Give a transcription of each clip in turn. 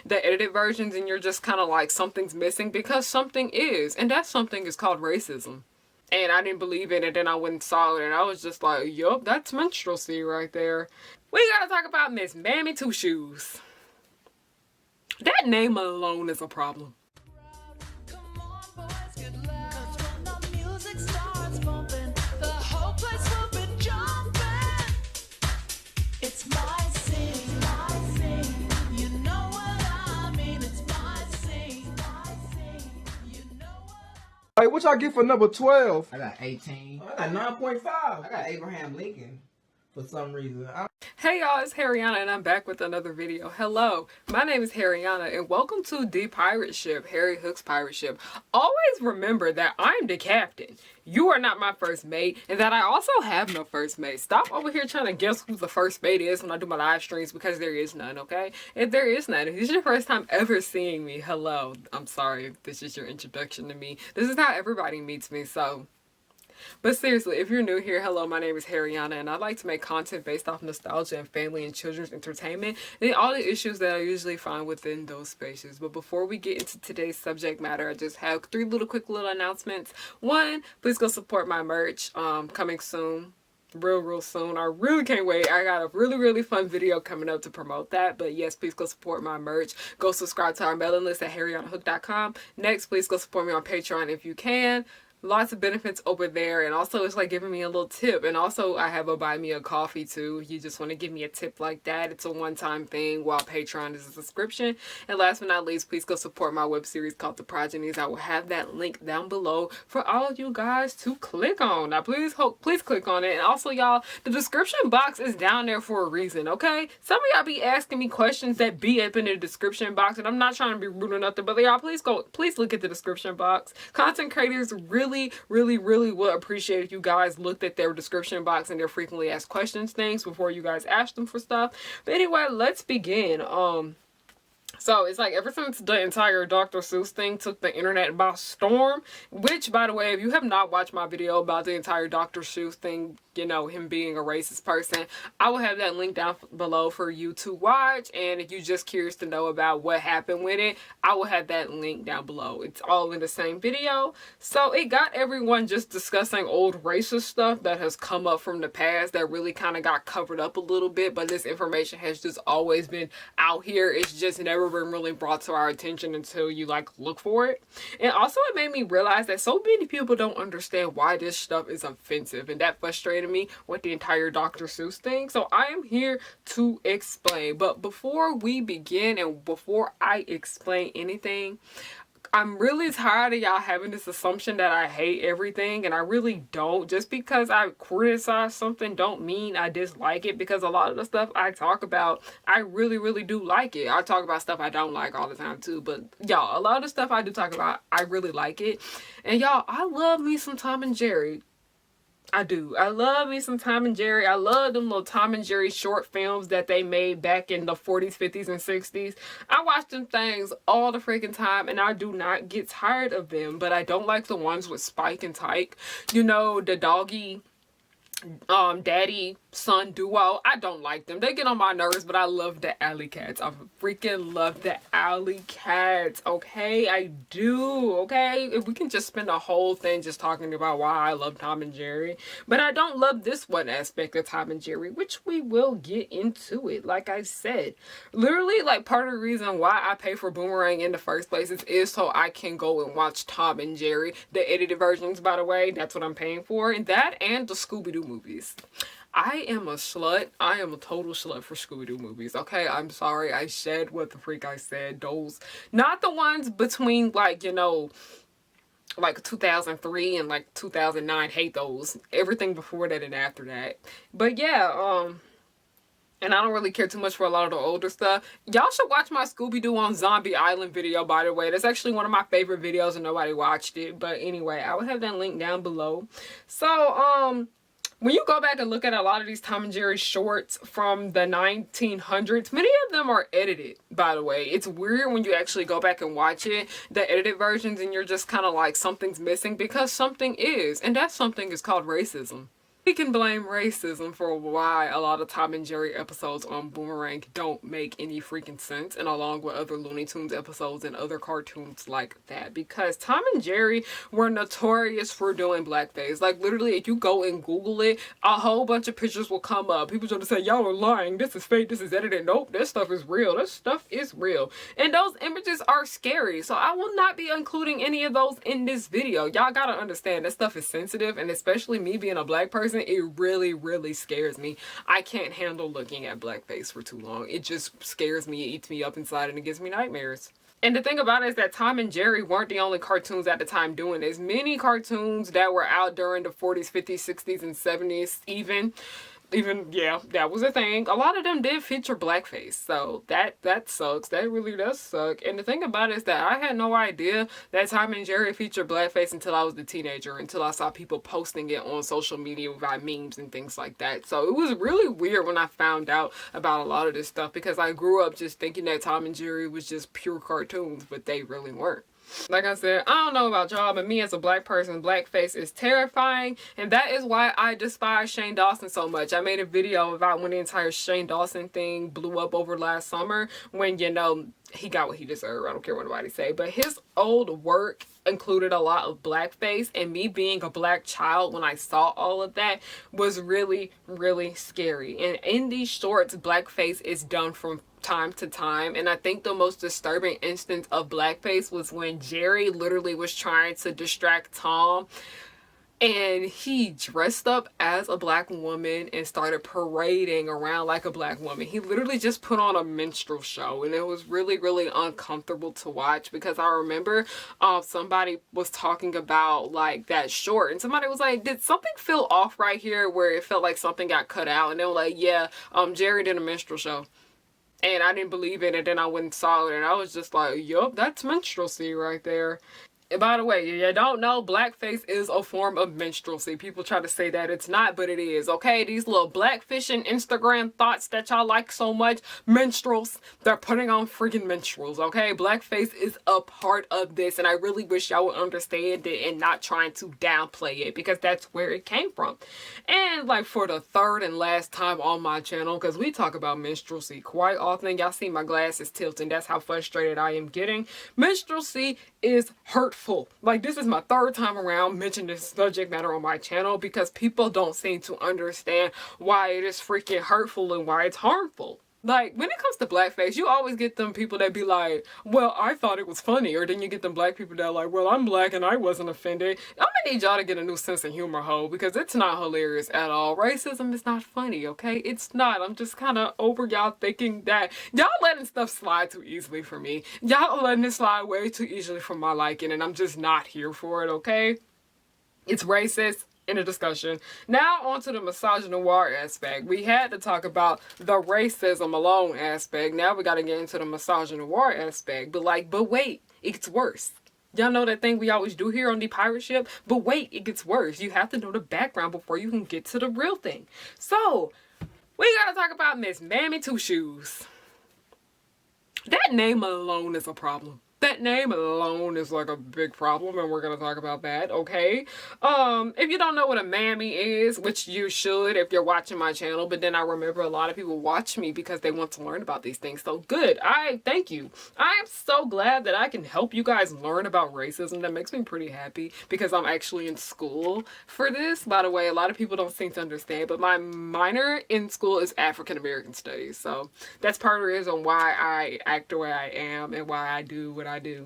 the edited versions and you're just kind of like, something's missing, because something is, and that something is called racism. And I didn't believe it, and then I went and saw it, and I was just like, yup, that's minstrelsy right there. We gotta talk about Miss Mammy Two Shoes. That name alone is a problem. Hey, what y'all get for number 12? I got 18. I got 9.5. I got Abraham Lincoln for some reason. Hey y'all, it's Harriyanna and I'm back with another video. Hello, my name is Harriyanna and welcome to the pirate ship, Harry Hook's pirate ship. Always remember that I'm the captain. You are not my first mate, and that I also have no first mate. Stop over here trying to guess who the first mate is when I do my live streams, because there is none, okay? If there is none, if this is your first time ever seeing me, hello. I'm sorry if this is your introduction to me. This is how everybody meets me, so... But seriously, if you're new here, hello, my name is Harriyanna, and I like to make content based off nostalgia and family and children's entertainment, and all the issues that I usually find within those spaces. But before we get into today's subject matter, I just have three quick little announcements. One, please go support my merch, coming soon. Real soon. I really can't wait. I got a really fun video coming up to promote that. But yes, please go support my merch. Go subscribe to our mailing list at harriyannahook.com. Next, please go support me on Patreon if you can. Lots of benefits over there, and also it's like giving me a little tip. And also I have a buy me a coffee too. You just want to give me a tip like that. It's a one-time thing, while Patreon is a subscription. And last but not least, please go support my web series called The Progenies. I will have that link down below for all of you guys to click on. Now please click on it. And also y'all, the description box is down there for a reason, okay? Some of y'all be asking me questions that be up in the description box, and I'm not trying to be rude or nothing, but y'all please look at the description box. Content creators really would appreciate if you guys looked at their description box and their frequently asked questions things before you guys ask them for stuff. But anyway, let's begin. So it's like, ever since the entire Dr. Seuss thing took the internet by storm, which, by the way, if you have not watched my video about the entire Dr. Seuss thing, you know, him being a racist person, I will have that link down below for you to watch. And if you're just curious to know about what happened with it, I will have that link down below. It's all in the same video. So it got everyone just discussing old racist stuff that has come up from the past that really kind of got covered up a little bit, but this information has just always been out here. It's just never been really brought to our attention until you like look for it. And also it made me realize that so many people don't understand why this stuff is offensive, and that frustrated me with the entire Dr. Seuss thing. So I am here to explain. But before we begin and before I explain anything, I'm really tired of y'all having this assumption that I hate everything, and I really don't. Just because I criticize something don't mean I dislike it, because a lot of the stuff I talk about, I really do like it. I talk about stuff I don't like all the time too, but y'all, a lot of the stuff I do talk about, I really like it. And y'all, I love me some Tom and Jerry. I do. I love me some Tom and Jerry. I love them little Tom and Jerry short films that they made back in the 40s, 50s, and 60s. I watch them things all the freaking time, and I do not get tired of them. But I don't like the ones with Spike and Tyke. You know, the doggy daddy son duo. I don't like them. They get on my nerves, but I love the Alley Cats. I freaking love the Alley Cats. Okay, I do. Okay, if we can just spend a whole thing just talking about why I love Tom and Jerry, but I don't love this one aspect of Tom and Jerry, which we will get into it. Like I said, literally, like, part of the reason why I pay for Boomerang in the first place is so I can go and watch Tom and Jerry, the edited versions, by the way. That's what I'm paying for, and that and the Scooby-Doo movies. I am a slut. I am a total slut for Scooby-Doo movies. Okay, I'm sorry. I said what the freak I said. Those, not the ones between, like, you know, like 2003 and like 2009. Hate those. Everything before that and after that. But yeah, and I don't really care too much for a lot of the older stuff. Y'all should watch my Scooby-Doo on Zombie Island video, by the way. That's actually one of my favorite videos and nobody watched it. But anyway, I will have that link down below. So, when you go back and look at a lot of these Tom and Jerry shorts from the 1900s, many of them are edited, by the way. It's weird when you actually go back and watch it, the edited versions, and you're just kind of like, something's missing, because something is, and that something is called racism. We can blame racism for why a lot of Tom and Jerry episodes on Boomerang don't make any freaking sense, and along with other Looney Tunes episodes and other cartoons like that, because Tom and Jerry were notorious for doing blackface. Like, literally, if you go and Google it, a whole bunch of pictures will come up. People try to say, y'all are lying, this is fake, this is edited. Nope, this stuff is real. This stuff is real. And those images are scary, so I will not be including any of those in this video. Y'all gotta understand, that stuff is sensitive, and especially me being a black person, it really scares me. I can't handle looking at blackface for too long. It just scares me, it eats me up inside, and it gives me nightmares. And the thing about it is that Tom and Jerry weren't the only cartoons at the time doing this. Many cartoons that were out during the 40s, 50s, 60s, and 70s even, yeah, that was a thing. A lot of them did feature blackface, so that sucks. That really does suck. And the thing about it is that I had no idea that Tom and Jerry featured blackface until I was a teenager, until I saw people posting it on social media via memes and things like that. So it was really weird when I found out about a lot of this stuff, because I grew up just thinking that Tom and Jerry was just pure cartoons, but they really weren't. Like I said, I don't know about y'all, but me as a black person, blackface is terrifying, and that is why I despise Shane Dawson so much. I made a video about when the entire Shane Dawson thing blew up over last summer, when, you know, he got what he deserved. I don't care what nobody say, but his old work included a lot of blackface, and me being a black child when I saw all of that was really scary. And in these shorts, blackface is done from time to time, and I think the most disturbing instance of blackface was when Jerry literally was trying to distract Tom, and he dressed up as a black woman and started parading around like a black woman. He literally just put on a minstrel show, and it was really uncomfortable to watch, because I remember somebody was talking about like that short, and somebody was like, did something feel off right here, where it felt like something got cut out? And they were like, yeah, Jerry did a minstrel show. And I didn't believe it, and then I went and saw it, and I was just like, yup, that's minstrelsy right there. And by the way, you don't know, blackface is a form of minstrelsy. People try to say that it's not, but it is, okay? These little blackfishing Instagram thoughts that y'all like so much, minstrels, they're putting on freaking minstrels, okay? Blackface is a part of this, and I really wish y'all would understand it and not trying to downplay it, because that's where it came from. And like for the third and last time on my channel, because we talk about minstrelsy quite often, y'all see my glasses tilting, that's how frustrated I am getting. Minstrelsy is hurtful. Like, this is my third time around mentioning this subject matter on my channel, because people don't seem to understand why it is freaking hurtful and why it's harmful. Like, when it comes to blackface, you always get them people that be like, well, I thought it was funny. Or then you get them black people that are like, well, I'm black and I wasn't offended. I'm gonna need y'all to get a new sense of humor, ho, because it's not hilarious at all. Racism is not funny, okay? It's not. I'm just kind of over y'all thinking that y'all letting stuff slide too easily for me. Y'all letting it slide way too easily for my liking, and I'm just not here for it, okay? It's racist. In a discussion. Now on to the misogynoir aspect. We had to talk about the racism alone aspect. Now we got to get into the misogynoir aspect. But wait, it's worse. Y'all know that thing we always do here on the pirate ship? But wait, it gets worse. You have to know the background before you can get to the real thing. So, we got to talk about Miss Mammy Two Shoes. That name alone is a problem. That name alone is like a big problem, and we're gonna talk about that, okay? If you don't know what a mammy is, which you should if you're watching my channel, but then I remember a lot of people watch me because they want to learn about these things. So good. I thank you. I am so glad that I can help you guys learn about racism. That makes me pretty happy, because I'm actually in school for this. By the way, a lot of people don't seem to understand, but my minor in school is African American Studies. So that's part of the reason why I act the way I am and why I do what I do.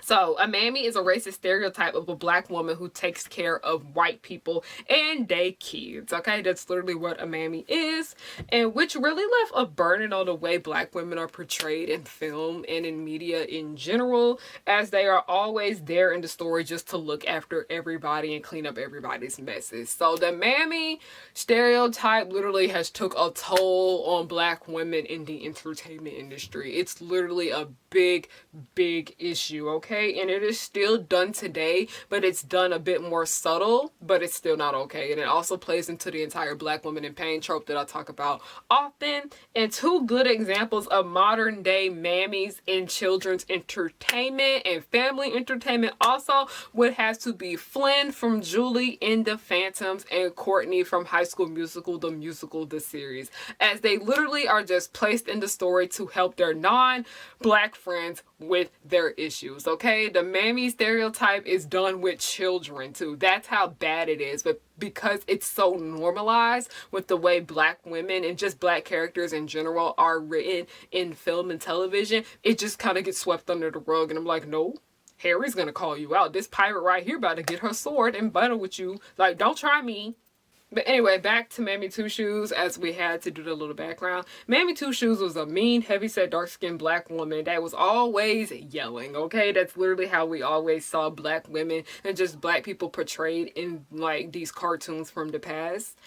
So, a mammy is a racist stereotype of a black woman who takes care of white people and they kids, okay? That's literally what a mammy is, and which really left a burden on the way black women are portrayed in film and in media in general, as they are always there in the story just to look after everybody and clean up everybody's messes. So, the mammy stereotype literally has took a toll on black women in the entertainment industry. It's literally a big issue, okay? okay, and it is still done today, but it's done a bit more subtle, but it's still not okay. And it also plays into the entire black woman in pain trope that I talk about often. And two good examples of modern day mammies in children's entertainment and family entertainment also would have to be Flynn from Julie in the Phantoms and Courtney from High School Musical, the series, as they literally are just placed in the story to help their non-black friends with their issues. Okay, the mammy stereotype is done with children too. That's how bad it is. But because it's so normalized with the way black women and just black characters in general are written in film and television, it just kind of gets swept under the rug. And I'm like, no, Harry's gonna call you out. This pirate right here about to get her sword and battle with you. Like, don't try me. But anyway, back to Mammy Two Shoes, as we had to do the little background. Mammy Two Shoes was a mean, heavyset, dark-skinned black woman that was always yelling, okay? That's literally how we always saw black women and just black people portrayed in, like, these cartoons from the past.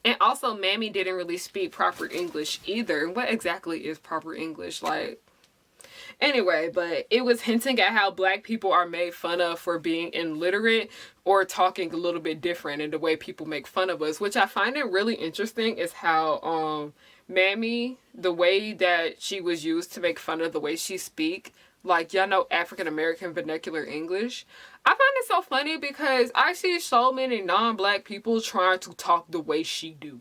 And also, Mammy didn't really speak proper English either. What exactly is proper English? Like, anyway, but it was hinting at how black people are made fun of for being illiterate or talking a little bit different in the way people make fun of us, which I find it really interesting is how Mammy, the way that she was used to make fun of the way she speak, like, y'all know African American vernacular English. I find it so funny because I see so many non-black people trying to talk the way she do.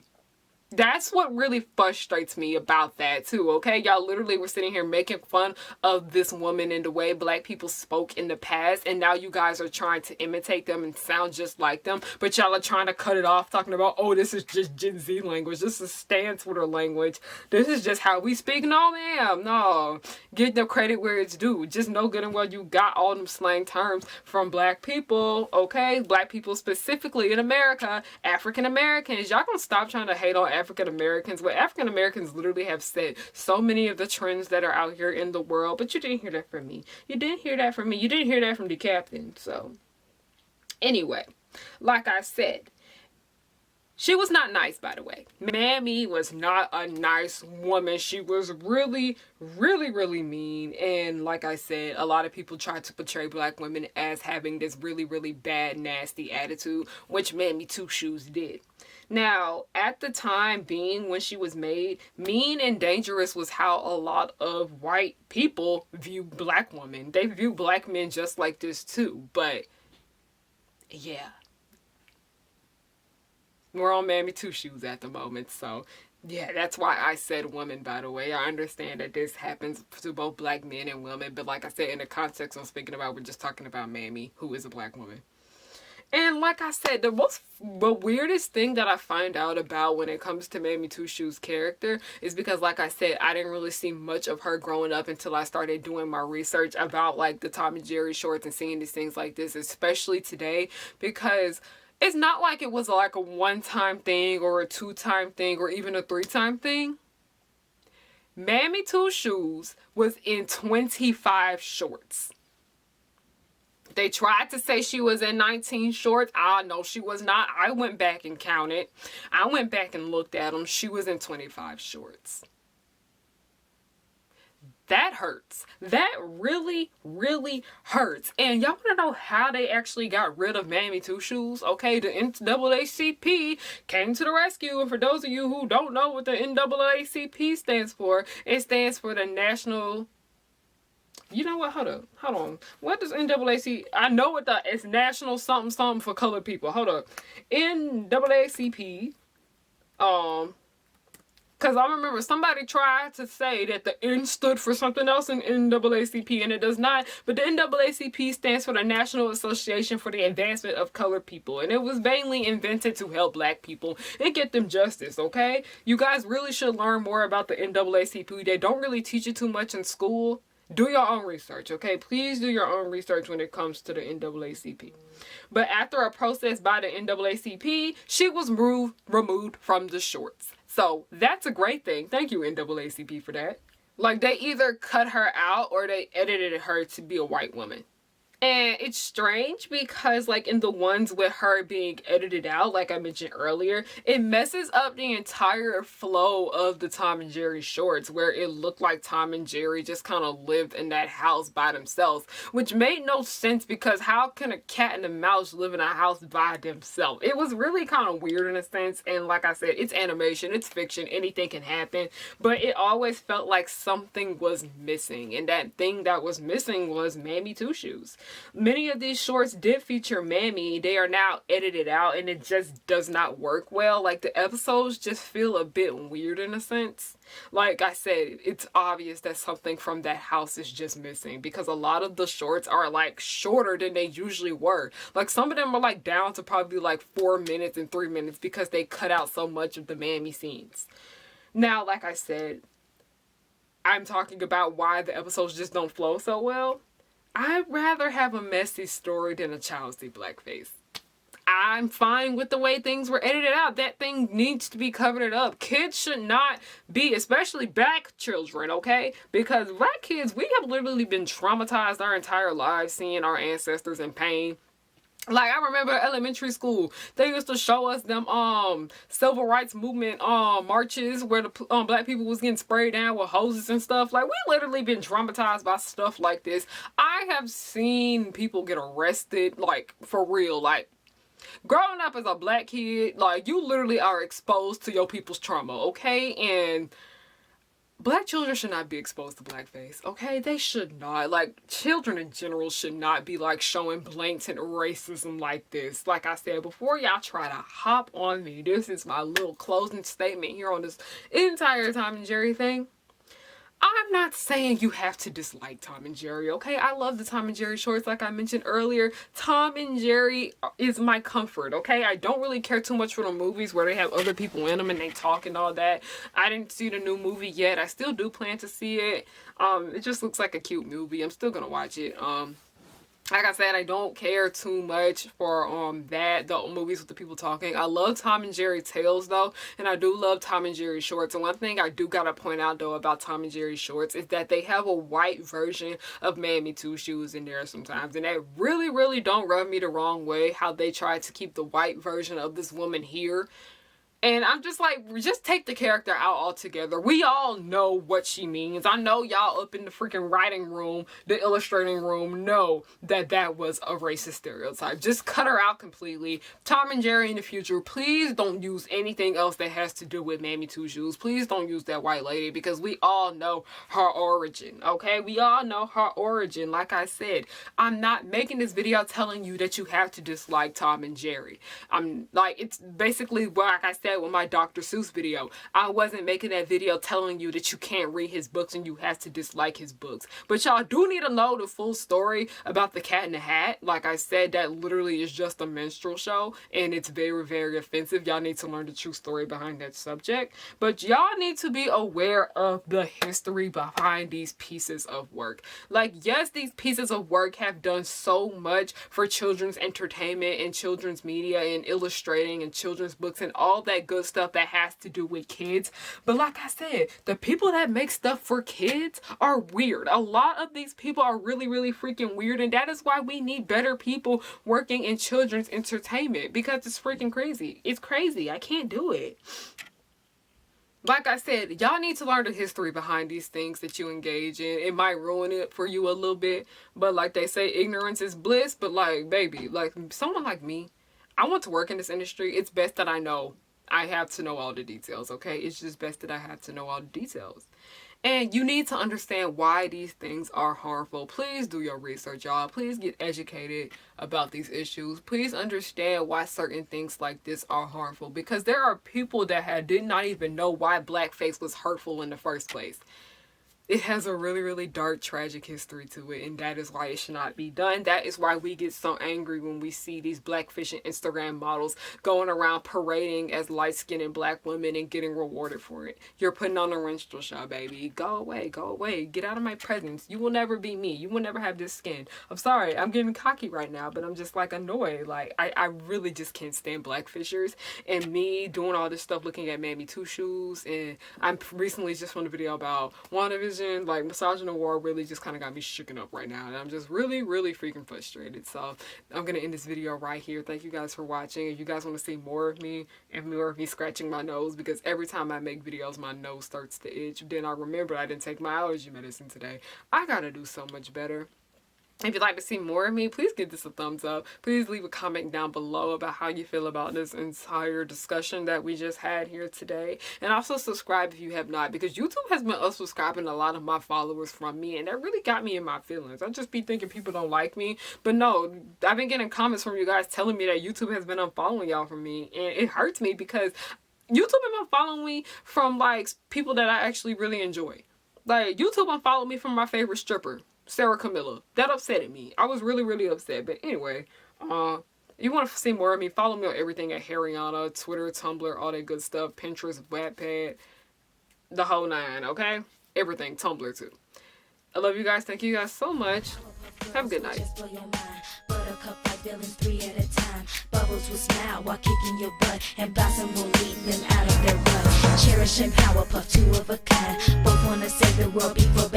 That's what really frustrates me about that too, okay? Y'all literally were sitting here making fun of this woman in the way black people spoke in the past, and now you guys are trying to imitate them and sound just like them, but y'all are trying to cut it off talking about, oh, this is just Gen Z language, this is Stan Twitter language, this is just how we speak. No, ma'am, no. Give the credit where it's due. Just know good and well you got all them slang terms from black people, okay? Black people specifically in America, African Americans. Y'all gonna stop trying to hate on African Americans, but African Americans literally have set so many of the trends that are out here in the world. But you didn't hear that from me. You didn't hear that from me. You didn't hear that from the captain. So anyway, like I said, she was not nice, by the way. Mammy was not a nice woman. She was really, really, really mean. And like I said, a lot of people tried to portray black women as having this really, really bad, nasty attitude, which Mammy Two Shoes did. Now, at the time being when she was made, mean and dangerous was how a lot of white people view black women. They view black men just like this too. But yeah. We're on Mammy Two Shoes at the moment, so yeah, that's why I said woman, by the way. I understand that this happens to both black men and women, but like I said, in the context I'm speaking about, we're just talking about Mammy, who is a black woman. And like I said, the weirdest thing that I find out about when it comes to Mammy Two Shoes' character is because, like I said, I didn't really see much of her growing up until I started doing my research about like the Tom and Jerry shorts and seeing these things like this, especially today, because it's not like it was like a one-time thing or a two-time thing or even a three-time thing. Mammy Two Shoes was in 25 shorts. They tried to say she was in 19 shorts. No, she was not. I went back and counted. I went back and looked at them. She was in 25 shorts. That hurts. That really, really hurts. And y'all want to know how they actually got rid of Mammy Two Shoes? Okay, the NAACP came to the rescue. And for those of you who don't know what the NAACP stands for, it stands for the National... You know what? Hold on. What does NAACP... I know what it's National something something for colored people. Hold up. NAACP... Because I remember somebody tried to say that the N stood for something else in NAACP, and it does not. But the NAACP stands for the National Association for the Advancement of Colored People. And it was mainly invented to help black people and get them justice, okay? You guys really should learn more about the NAACP. They don't really teach it too much in school. Do your own research, okay? Please do your own research when it comes to the NAACP. But after a protest by the NAACP, she was removed from the shorts. So that's a great thing. Thank you, NAACP, for that. Like, they either cut her out or they edited her to be a white woman. And it's strange because, like, in the ones with her being edited out, like I mentioned earlier, it messes up the entire flow of the Tom and Jerry shorts, where it looked like Tom and Jerry just kind of lived in that house by themselves, which made no sense because how can a cat and a mouse live in a house by themselves? It was really kind of weird in a sense, and like I said, it's animation, it's fiction, anything can happen, but it always felt like something was missing, and that thing that was missing was Mammy Two Shoes. Many of these shorts did feature Mammy. They are now edited out and it just does not work well. Like, the episodes just feel a bit weird in a sense. Like I said, it's obvious that something from that house is just missing because a lot of the shorts are like shorter than they usually were. Like, some of them are like down to probably like 4 minutes and 3 minutes because they cut out so much of the Mammy scenes. Now, like I said, I'm talking about why the episodes just don't flow so well. I'd rather have a messy story than a childish blackface. I'm fine with the way things were edited out. That thing needs to be covered up. Kids should not be, especially black children, okay? Because black kids, we have literally been traumatized our entire lives seeing our ancestors in pain. Like, I remember elementary school, they used to show us them civil rights movement marches where the black people was getting sprayed down with hoses and stuff. Like, we literally been traumatized by stuff like this. I have seen people get arrested, like, for real. Like, growing up as a black kid, like, you literally are exposed to your people's trauma, okay? And black children should not be exposed to blackface, okay? They should not. Like, children in general should not be, like, showing blatant racism like this. Like I said, before y'all try to hop on me, this is my little closing statement here on this entire Tom and Jerry thing. I'm not saying you have to dislike Tom and Jerry, okay? I love the Tom and Jerry shorts, like I mentioned earlier. Tom and Jerry is my comfort, okay? I don't really care too much for the movies where they have other people in them and they talk and all that. I didn't see the new movie yet. I still do plan to see it. It just looks like a cute movie. I'm still gonna watch it. Like I said, I don't care too much for the movies with the people talking. I love Tom and Jerry tales though, and I do love Tom and Jerry shorts. And one thing I do gotta point out though about Tom and Jerry shorts is that they have a white version of Mammy Two Shoes in there sometimes, and that really don't rub me the wrong way how they try to keep the white version of this woman here. And I'm just like, just take the character out altogether. We all know what she means. I know y'all up in the freaking writing room, the illustrating room, know that that was a racist stereotype. Just cut her out completely. Tom and Jerry in the future, please don't use anything else that has to do with Mammy Two Shoes. Please don't use that white lady because we all know her origin, okay? We all know her origin. Like I said, I'm not making this video telling you that you have to dislike Tom and Jerry. I'm like, it's basically, like I said, with my Dr. Seuss video, I wasn't making that video telling you that you can't read his books and you have to dislike his books. But y'all do need to know the full story about the Cat in the Hat. Like I said, that literally is just a minstrel show and it's very offensive. Y'all need to learn the true story behind that subject. But y'all need to be aware of the history behind these pieces of work. Like, yes, these pieces of work have done so much for children's entertainment and children's media and illustrating and children's books and all that good stuff that has to do with kids. But like I said, the people that make stuff for kids are weird. A lot of these people are really freaking weird, and that is why we need better people working in children's entertainment, because it's freaking crazy. It's crazy. I can't do it. Like I said, y'all need to learn the history behind these things that you engage in. It might ruin it for you a little bit, but like they say, ignorance is bliss. But like, baby, like someone like me, I want to work in this industry. It's best that I have to know all the details, okay? It's just best that I have to know all the details. And you need to understand why these things are harmful. Please do your research, y'all. Please get educated about these issues. Please understand why certain things like this are harmful. Because there are people that did not even know why blackface was hurtful in the first place. It has a really dark, tragic history to it, and that is why it should not be done. That is why we get so angry when we see these blackfish and Instagram models going around parading as light-skinned black women and getting rewarded for it. You're putting on a minstrel show, baby. Go away. Get out of my presence. You will never be me. You will never have this skin. I'm sorry, I'm getting cocky right now, but I'm just like annoyed. Like, I really just can't stand blackfishers, and me doing all this stuff looking at Mammy Two Shoes, and I'm recently just on a video about one of his like misogynoir really just kind of got me shooken up right now, and I'm just really freaking frustrated. So I'm gonna end this video right here. Thank you guys for watching. If you guys want to see more of me and more of me scratching my nose, because every time I make videos my nose starts to itch, then I remember I didn't take my allergy medicine today. I gotta do so much better. If you'd like to see more of me, please give this a thumbs up. Please leave a comment down below about how you feel about this entire discussion that we just had here today. And also subscribe if you have not, because YouTube has been unsubscribing a lot of my followers from me, and that really got me in my feelings. I just be thinking people don't like me. But no, I've been getting comments from you guys telling me that YouTube has been unfollowing y'all from me, and it hurts me because YouTube been unfollowing me from like people that I actually really enjoy. Like, YouTube unfollowed me from my favorite stripper, Sarah Camilla. That upsetted me. I was really upset. But anyway, you want to see more of me, follow me on everything at Harriyanna, Twitter, Tumblr, all that good stuff, Pinterest, Wattpad, the whole nine, okay? Everything, Tumblr too. I love you guys. Thank you guys so much. Have a good night. Buttercup like villains 3 at a time. Bubbles will smile while kicking your butt, and Blossom will lead them out of their rut. Cherish and Powerpuff, 2 of a kind. Both wanna save the world before